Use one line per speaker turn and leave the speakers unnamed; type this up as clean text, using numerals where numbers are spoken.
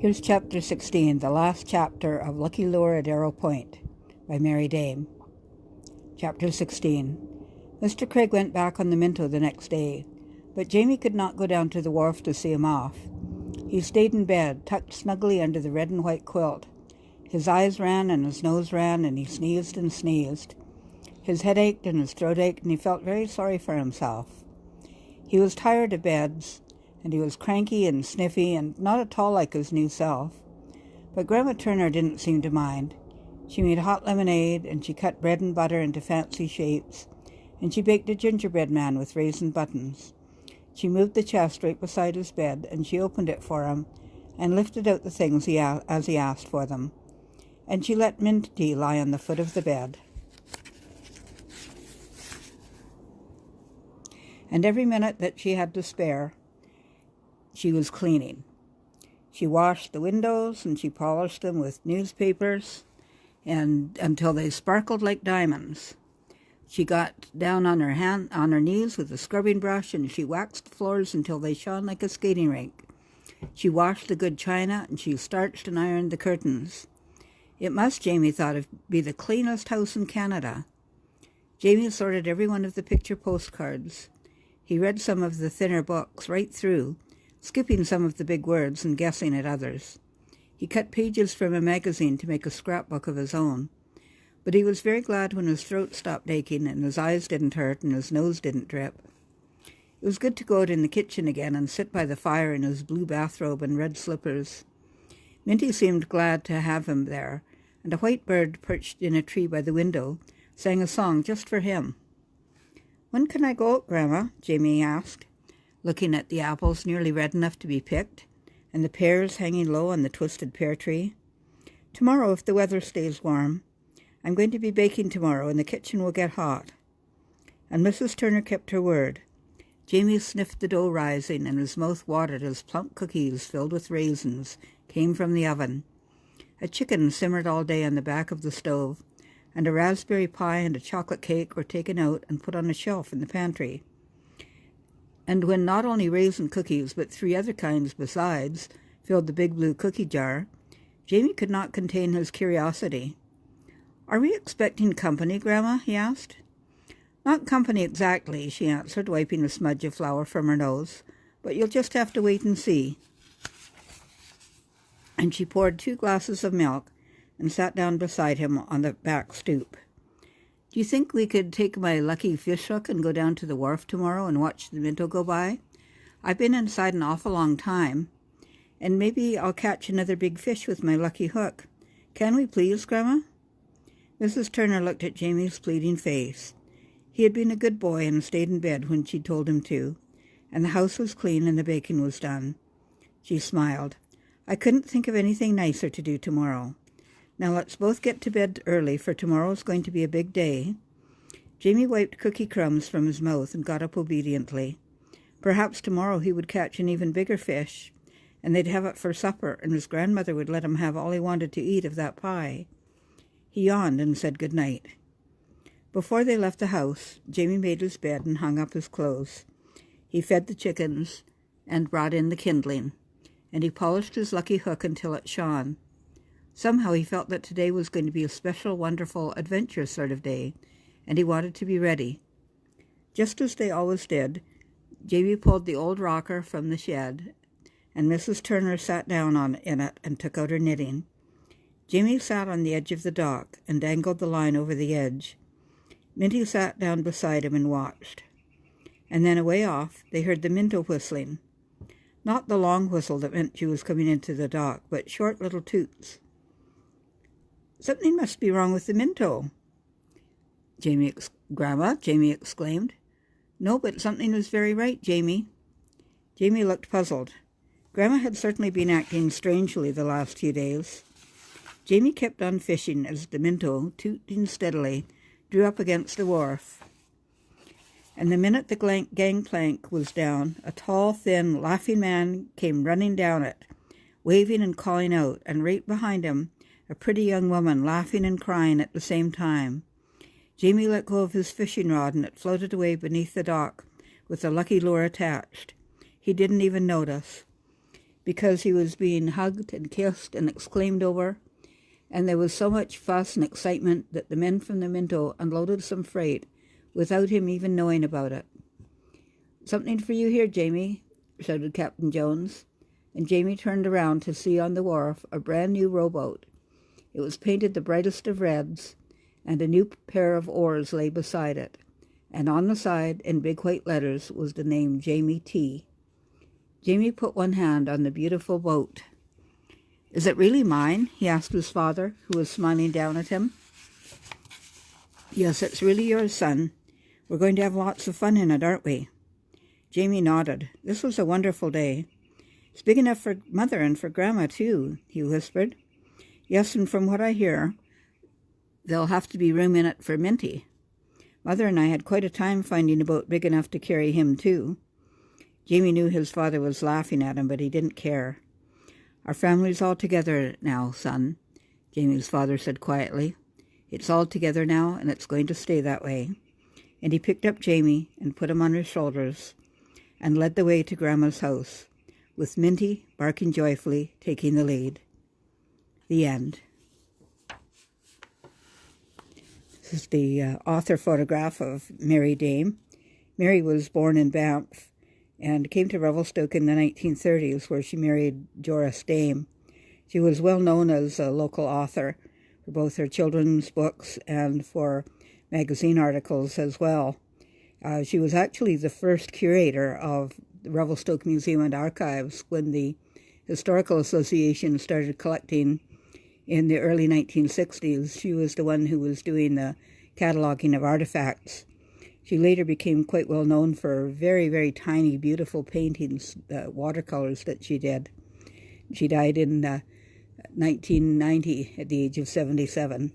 Here's Chapter 16, the last chapter of Lucky Lure at Arrow Point by Mary Daem. Chapter 16. Mr. Craig went back on the Minto the next day, but Jamie could not go down to the wharf to see him off. He stayed in bed, tucked snugly under the red and white quilt. His eyes ran and his nose ran, and he sneezed and sneezed. His head ached and his throat ached, and he felt very sorry for himself. He was tired of beds, and he was cranky and sniffy and not at all like his new self. But Grandma Turner didn't seem to mind. She made hot lemonade, and she cut bread and butter into fancy shapes, and she baked a gingerbread man with raisin buttons. She moved the chest right beside his bed, and she opened it for him, and lifted out the things as he asked for them. And she let Minty lie on the foot of the bed. And every minute that she had to spare, she was cleaning. She washed the windows and she polished them with newspapers and until they sparkled like diamonds. She got down on her knees with a scrubbing brush, and she waxed the floors until they shone like a skating rink. She washed the good china, and she starched and ironed the curtains. It must, Jamie thought, be the cleanest house in Canada. Jamie sorted every one of the picture postcards. He read some of the thinner books right through, skipping some of the big words and guessing at others. He cut pages from a magazine to make a scrapbook of his own. But he was very glad when his throat stopped aching and his eyes didn't hurt and his nose didn't drip. It was good to go out in the kitchen again and sit by the fire in his blue bathrobe and red slippers. Minty seemed glad to have him there, and a white bird perched in a tree by the window sang a song just for him. "When can I go out, Grandma?" Jamie asked, looking at the apples nearly red enough to be picked, and the pears hanging low on the twisted pear tree. "Tomorrow, if the weather stays warm. I'm going to be baking tomorrow, and the kitchen will get hot." And Mrs. Turner kept her word. Jamie sniffed the dough rising, and his mouth watered as plump cookies filled with raisins came from the oven. A chicken simmered all day on the back of the stove, and a raspberry pie and a chocolate cake were taken out and put on a shelf in the pantry. And when not only raisin cookies, but 3 other kinds besides, filled the big blue cookie jar, Jamie could not contain his curiosity. "Are we expecting company, Grandma?" he asked. "Not company exactly," she answered, wiping a smudge of flour from her nose, "but you'll just have to wait and see." And she poured 2 glasses of milk and sat down beside him on the back stoop. "Do you think we could take my lucky fish hook and go down to the wharf tomorrow and watch the Minto go by? I've been inside an awful long time, and maybe I'll catch another big fish with my lucky hook. Can we please, Grandma?" Mrs. Turner looked at Jamie's pleading face. He had been a good boy and stayed in bed when she told him to, and the house was clean and the baking was done. She smiled. "I couldn't think of anything nicer to do tomorrow. Now let's both get to bed early, for tomorrow's going to be a big day." Jamie wiped cookie crumbs from his mouth and got up obediently. Perhaps tomorrow he would catch an even bigger fish, and they'd have it for supper, and his grandmother would let him have all he wanted to eat of that pie. He yawned and said good night. Before they left the house, Jamie made his bed and hung up his clothes. He fed the chickens and brought in the kindling, and he polished his lucky hook until it shone. Somehow he felt that today was going to be a special, wonderful, adventurous sort of day, and he wanted to be ready. Just as they always did, Jamie pulled the old rocker from the shed, and Mrs. Turner sat down in it and took out her knitting. Jamie sat on the edge of the dock and dangled the line over the edge. Minty sat down beside him and watched. And then away off they heard the Minto whistling. Not the long whistle that meant she was coming into the dock, but short little toots. "Something must be wrong with the Minto, Grandma," Jamie exclaimed. "No, but something is very right, Jamie." Jamie looked puzzled. Grandma had certainly been acting strangely the last few days. Jamie kept on fishing as the Minto, tooting steadily, drew up against the wharf. And the minute the gangplank was down, a tall, thin, laughing man came running down it, waving and calling out, and right behind him, a pretty young woman laughing and crying at the same time. Jamie let go of his fishing rod, and it floated away beneath the dock with the lucky lure attached. He didn't even notice. because he was being hugged and kissed and exclaimed over, and there was so much fuss and excitement that the men from the Minto unloaded some freight without him even knowing about it. "Something for you here, Jamie," shouted Captain Jones, and Jamie turned around to see on the wharf a brand-new rowboat. It was painted the brightest of reds, and a new pair of oars lay beside it, and on the side, in big white letters, was the name Jamie T. Jamie put one hand on the beautiful boat. "Is it really mine?" he asked his father, who was smiling down at him. "Yes, it's really yours, son. We're going to have lots of fun in it, aren't we?" Jamie nodded. This was a wonderful day. "It's big enough for Mother and for Grandma, too," he whispered. "Yes, and from what I hear, there'll have to be room in it for Minty. Mother and I had quite a time finding a boat big enough to carry him, too." Jamie knew his father was laughing at him, but he didn't care. "Our family's all together now, son," Jamie's father said quietly. "It's all together now, and it's going to stay that way." And he picked up Jamie and put him on his shoulders and led the way to Grandma's house, with Minty, barking joyfully, taking the lead. The end. This is the author photograph of Mary Daem. Mary was born in Banff and came to Revelstoke in the 1930s, where she married Geoffrey Daem. She was well known as a local author for both her children's books and for magazine articles as well. She was actually the first curator of the Revelstoke Museum and Archives when the Historical Association started collecting in the early 1960s. She was the one who was doing the cataloging of artifacts. She later became quite well known for very, very tiny, beautiful paintings, watercolors that she did. She died in 1990 at the age of 77.